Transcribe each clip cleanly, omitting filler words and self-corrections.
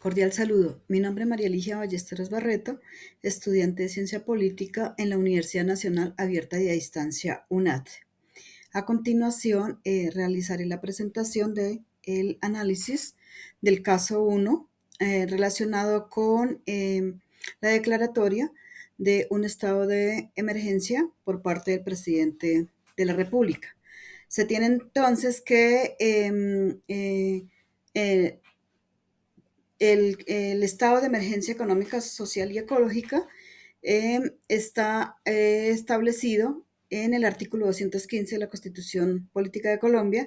Cordial saludo. Mi nombre es María Ligia Ballesteros Barreto, estudiante de Ciencia Política en la Universidad Nacional Abierta y a Distancia UNAD. A continuación, realizaré la presentación del análisis del caso 1 relacionado con la declaratoria de un estado de emergencia por parte del presidente de la República. Se tiene entonces que el estado de emergencia económica, social y ecológica está establecido en el artículo 215 de la Constitución Política de Colombia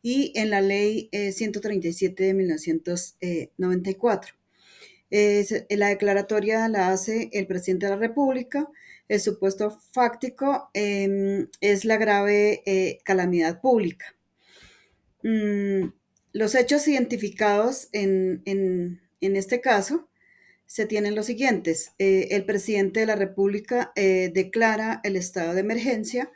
y en la Ley 137 de 1994. La declaratoria la hace el presidente de la República. El supuesto fáctico es la grave calamidad pública. Los hechos identificados en este caso se tienen los siguientes. El presidente de la República declara el estado de emergencia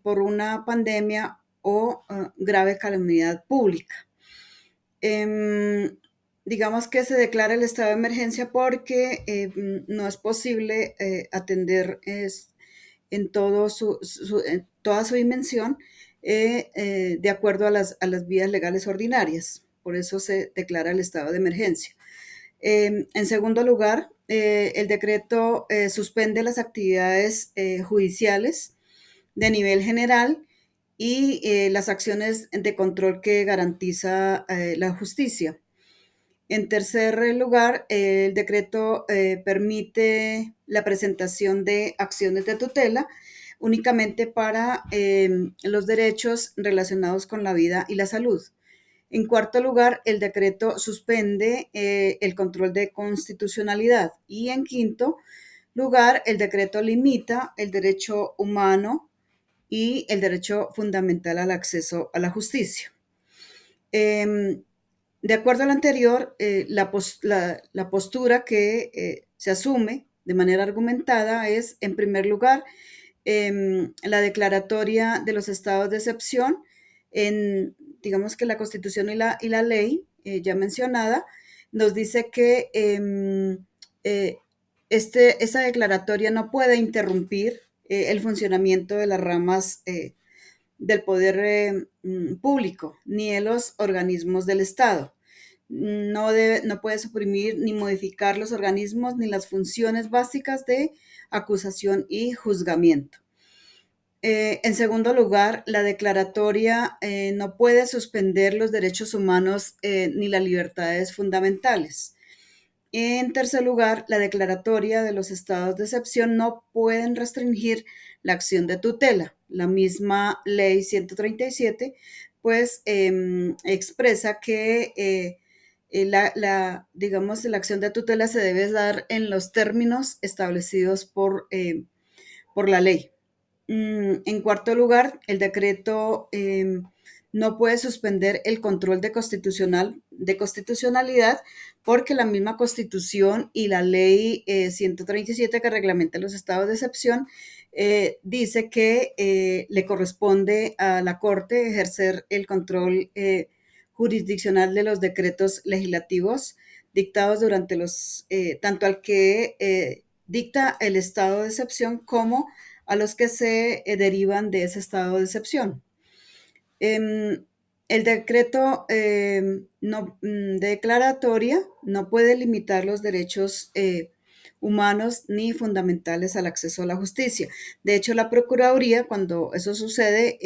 por una pandemia o grave calamidad pública. Digamos que se declara el estado de emergencia porque no es posible atender en toda su dimensión de acuerdo a las vías legales ordinarias. Por eso se declara el estado de emergencia. En segundo lugar, el decreto suspende las actividades judiciales de nivel general y las acciones de control que garantiza la justicia. En tercer lugar, el decreto permite la presentación de acciones de tutela únicamente para los derechos relacionados con la vida y la salud. En cuarto lugar, el decreto suspende el control de constitucionalidad. Y en quinto lugar, el decreto limita el derecho humano y el derecho fundamental al acceso a la justicia. De acuerdo a lo anterior, la postura que se asume de manera argumentada es, en primer lugar, la declaratoria de los estados de excepción digamos que la Constitución y la ley ya mencionada nos dice que esa declaratoria no puede interrumpir el funcionamiento de las ramas del poder público ni de los organismos del Estado. No puede suprimir ni modificar los organismos ni las funciones básicas de acusación y juzgamiento. En segundo lugar, la declaratoria no puede suspender los derechos humanos ni las libertades fundamentales. En tercer lugar, la declaratoria de los estados de excepción no pueden restringir la acción de tutela. La misma ley 137, pues, expresa que digamos, la acción de tutela se debe dar en los términos establecidos por la ley. En cuarto lugar, el decreto no puede suspender el control de constitucionalidad porque la misma Constitución y la Ley 137 que reglamenta los estados de excepción dice que le corresponde a la Corte ejercer el control jurisdiccional de los decretos legislativos dictados durante tanto al que dicta el estado de excepción como a los que se derivan de ese estado de excepción. El decreto de declaratoria no puede limitar los derechos humanos ni fundamentales al acceso a la justicia. De hecho, la Procuraduría, cuando eso sucede,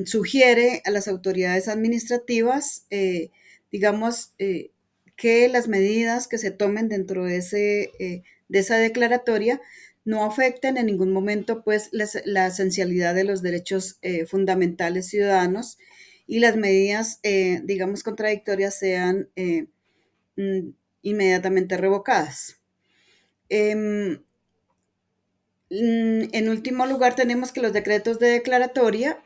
sugiere a las autoridades administrativas, digamos, que las medidas que se tomen dentro de esa declaratoria no afecten en ningún momento, pues, la esencialidad de los derechos fundamentales ciudadanos y las medidas, digamos, contradictorias sean inmediatamente revocadas. En último lugar, tenemos que los decretos de declaratoria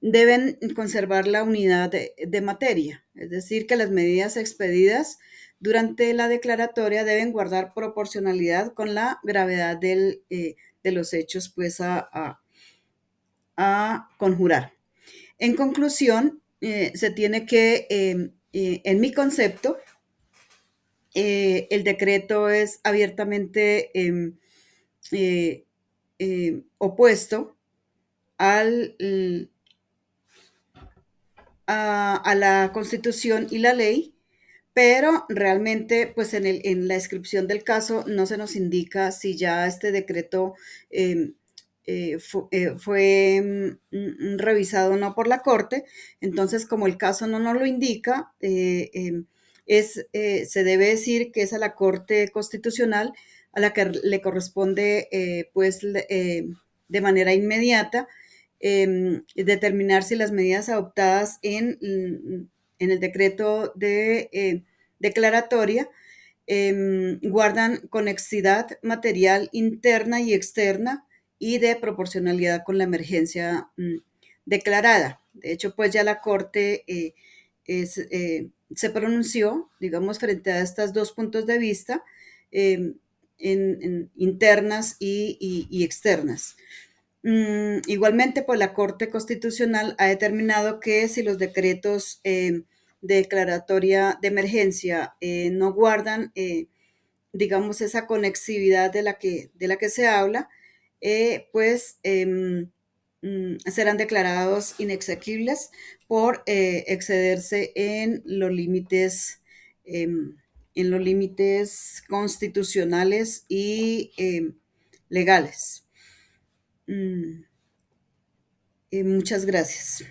deben conservar la unidad de materia, es decir, que las medidas expedidas durante la declaratoria deben guardar proporcionalidad con la gravedad de los hechos, pues, a conjurar. En conclusión, se tiene que, en mi concepto, el decreto es abiertamente eh, opuesto al, a la Constitución y la ley, pero realmente, pues en la descripción del caso no se nos indica si ya este decreto eh, fue revisado o no por la Corte. Entonces, como el caso no nos lo indica, se debe decir que es a la Corte Constitucional a la que le corresponde, pues, de manera inmediata, determinar si las medidas adoptadas en el decreto de declaratoria guardan conexidad material interna y externa y de proporcionalidad con la emergencia declarada. De hecho, pues ya la Corte se pronunció, digamos, frente a estos dos puntos de vista, eh, internas y externas. Igualmente, pues la Corte Constitucional ha determinado que si los decretos de declaratoria de emergencia no guardan, digamos, esa conexividad de la que se habla, pues serán declarados inexequibles por excederse en los límites constitucionales y legales. Mm, muchas gracias.